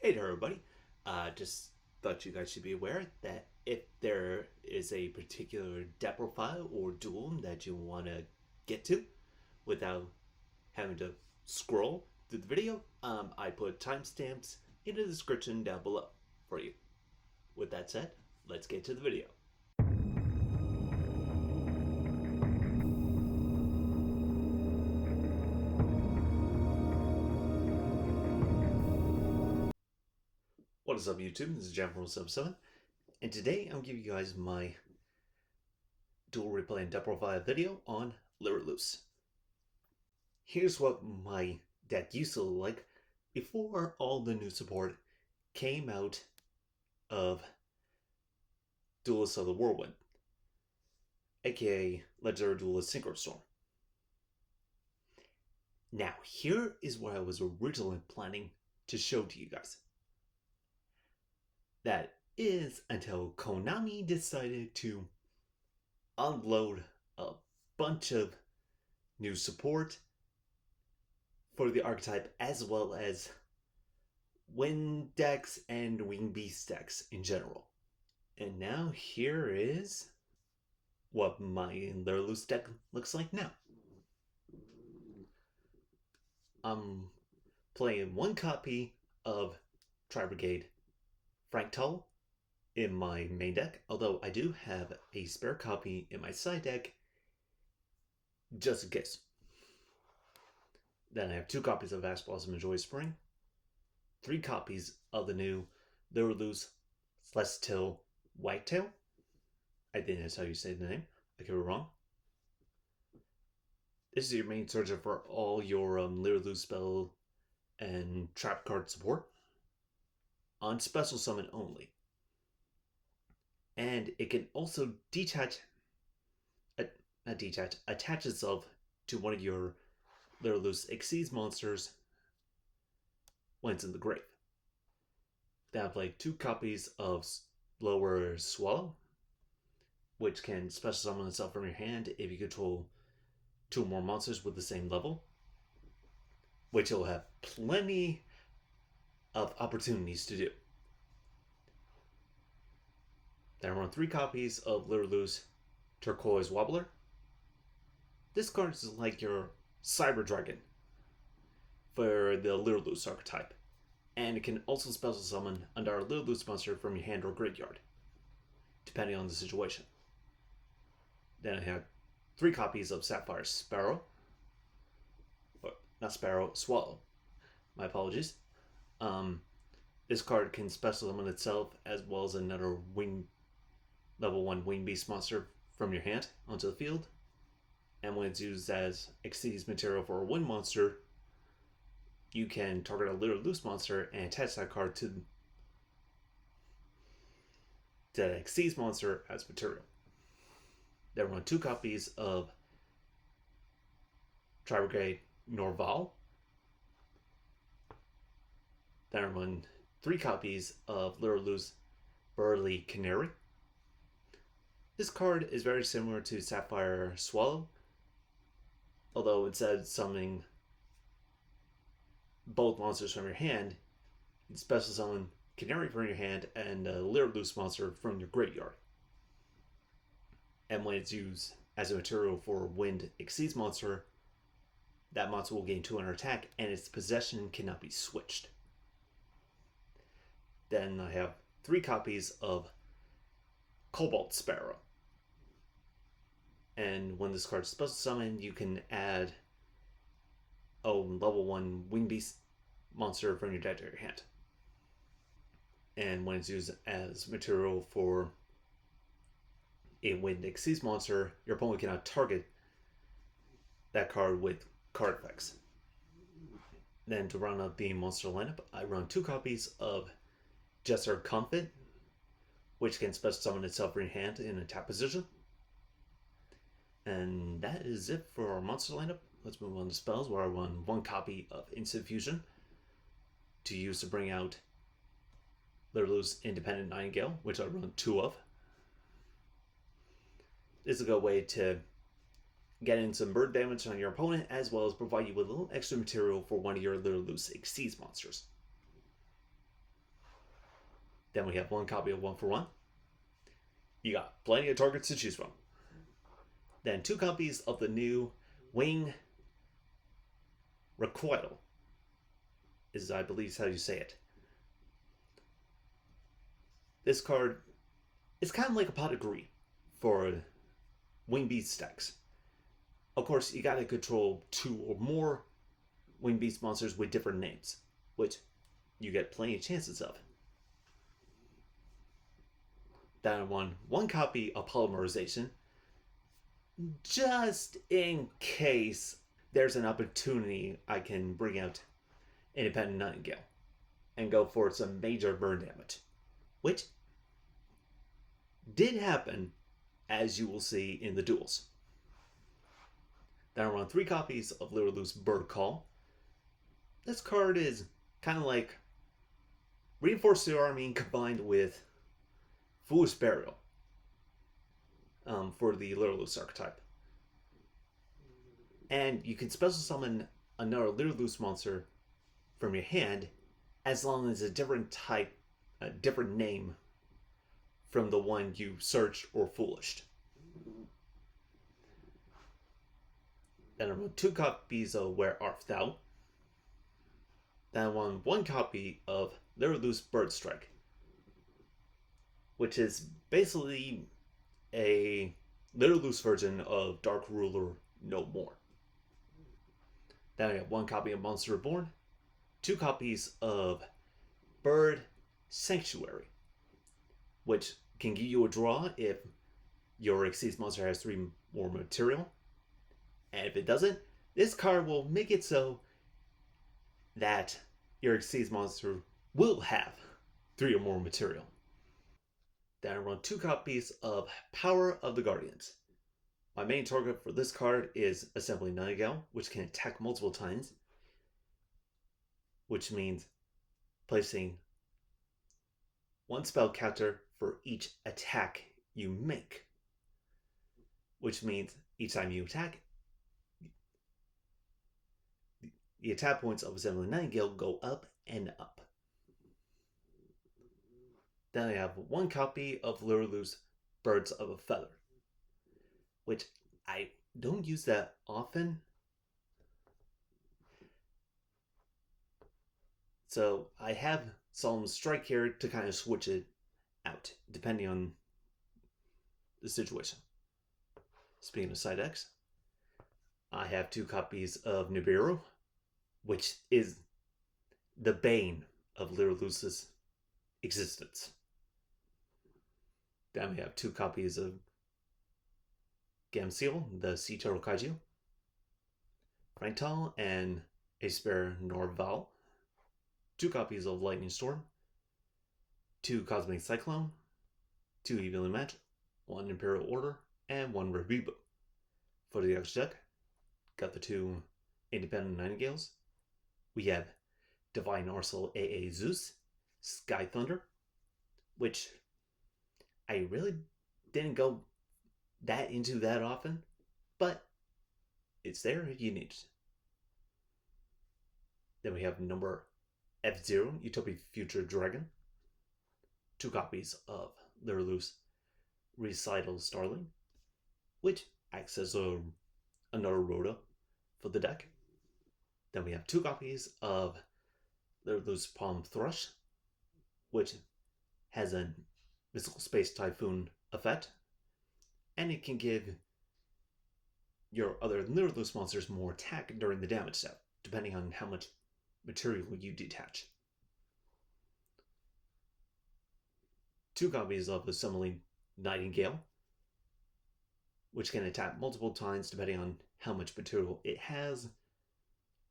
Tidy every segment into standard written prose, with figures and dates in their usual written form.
Hey there, everybody. Just thought you guys should be aware that if there is a particular deck profile or duel that you want to get to without having to scroll through the video, I put timestamps in the description down below for you. With that said, let's get to the video. What is up, YouTube? This is Jeff7, and today I'm giving you guys my dual replay and deck profile video on Lyrilusc. Here's what my deck used to look like before all the new support came out of Duelist of the Whirlwind, aka Legendary Duelist Synchro Storm. Now, here is what I was originally planning to show to you guys. That is until Konami decided to unload a bunch of new support for the archetype, as well as wind decks and wing beast decks in general. And now here is what my Lyrilusc deck looks like now. I'm playing one copy of Tri-Brigade Frank Tull in my main deck, although I do have a spare copy in my side deck just in case. Then I have 2 copies of Ash Blossom and Joy Spring, 3 copies of the new Lyrilusc Celestial Whitetail. I think that's how you say the name. I could be wrong. This is your main searcher for all your Lyrilusc spell and trap card support on special summon only. And it can also attach itself to one of your Lyrilusc Exceeds monsters when it's in the grave. Then I play 2 copies of Lower Swallow, which can special summon itself from your hand if you control 2 more monsters with the same level, which you'll have plenty of opportunities to do. Then I run 3 copies of Lyrilusc Turquoise Wobbler. This card is like your Cyber Dragon for the Lyrilusc archetype, and it can also special summon under a Lyrilusc monster from your hand or graveyard, depending on the situation. Then I have 3 copies of Sapphire Sparrow. Not Sparrow, Swallow. My apologies. This card can special summon itself as well as another level 1 Wing Beast monster from your hand onto the field. And when it's used as Exceeds material for a wind monster, you can target a Lyrilusc monster and attach that card to that Exceeds monster as material. Then run 2 copies of tri-brigade Norval. Then I run 3 copies of Lyrilusc Burly Canary. This card is very similar to Sapphire Swallow, although instead of summoning both monsters from your hand, you special summon Canary from your hand and a Lyrilusc monster from your graveyard. And when it's used as a material for Wind Exceeds monster, that monster will gain 200 attack and its possession cannot be switched. Then I have 3 copies of Cobalt Sparrow. And when this card is special summoned, you can add a level 1 Wing Beast monster from your deck to your hand. And when it's used as material for a Wind Exceeds monster, your opponent cannot target that card with card effects. Then to round out the monster lineup, I run 2 copies of Jester Comfit, which can special summon itself from your hand in a tap position. And that is it for our monster lineup. Let's move on to spells, where I run 1 copy of Instant Fusion to use to bring out Lyrilusc Independent Nightingale, which I run 2 of. This is a good way to get in some bird damage on your opponent, as well as provide you with a little extra material for one of your Lyrilusc Exceeds monsters. Then we have one copy of 1-for-1. You got plenty of targets to choose from. Then 2 copies of the new Wing Recoil, is I believe how you say it. This card is kind of like a pot of greed for Wing Beast decks. Of course, you gotta control 2 or more Wing Beast monsters with different names, which you get plenty of chances of. Then I won 1 copy of Polymerization, just in case there's an opportunity I can bring out Independent Nightingale and go for some major burn damage, which did happen, as you will see in the duels. Then I run 3 copies of Lyrilusc Bird Call. This card is kind of like Reinforced the Army combined with Foolish Burial for the Lyrilusc archetype. And you can special summon another Lyrilusc monster from your hand as long as a different type, a different name from the one you searched or foolished. Then I won 2 copies of Where Art Thou. Then I won 1 copy of Lyrilusc Bird Strike, which is basically a Lyrilusc version of Dark Ruler No More. Then I have 1 copy of Monster Reborn, 2 copies of Bird Sanctuary, which can give you a draw if your Exceeds monster has 3 more material. And if it doesn't, this card will make it so that your Exceeds monster will have 3 or more material. Then I run 2 copies of Power of the Guardians. My main target for this card is Assembly Nightingale, which can attack multiple times, which means placing 1 spell counter for each attack you make, which means each time you attack, the attack points of Assembly Nightingale go up and up. Then I have 1 copy of Lyrilusc Birds of a Feather, which I don't use that often. So I have Solemn Strike here to kind of switch it out, depending on the situation. Speaking of side decks, I have 2 copies of Nibiru, which is the bane of Lyrilusc's existence. Then we have 2 copies of Gamseel, the Sea Turtle Kaiju, Frantal, and Aesper Norval, 2 copies of Lightning Storm, 2 Cosmic Cyclone, 2 Evenly Matched, 1 Imperial Order, and 1 Revivo. For the extra deck, got the 2 Independent Nightingales. We have Divine Arsenal AA Zeus, Sky Thunder, which I really didn't go that into that often, but it's there if you need it. Then we have number F0, Utopia Future Dragon, 2 copies of Lyrilusc Recital Starling, which acts as another Rhoda for the deck. Then we have 2 copies of Lyrilusc Palm Thrush, which has a Mystical Space Typhoon effect, and it can give your other Lyrilusc monsters more attack during the damage step, depending on how much material you detach. 2 copies of Assembly Nightingale, which can attack multiple times depending on how much material it has,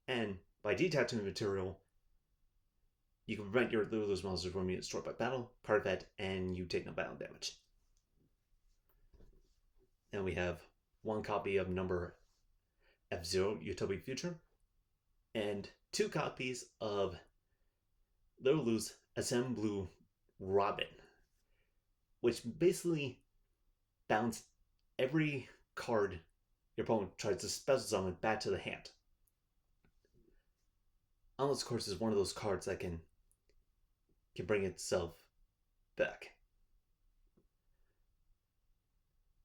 and by detaching the material, you can prevent your Lyrilusc monsters from being destroyed by battle, card effect, and you take no battle damage. And we have 1 copy of number F0, Utopia Future, and 2 copies of Lyrilusc Ascend Blue Robin, which basically bounce every card your opponent tries to special summon back to the hand. Unless, of course, is one of those cards that can bring itself back.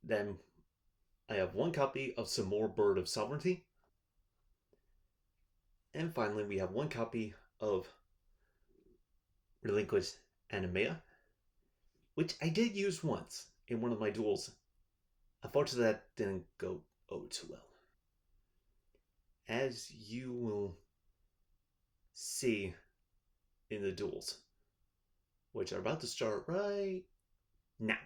Then I have one copy of some more Bird of Sovereignty. And finally, we have one copy of Relinquished Anemia, which I did use once in one of my duels. Unfortunately, that didn't go too well. As you will see in the duels, which are about to start right now.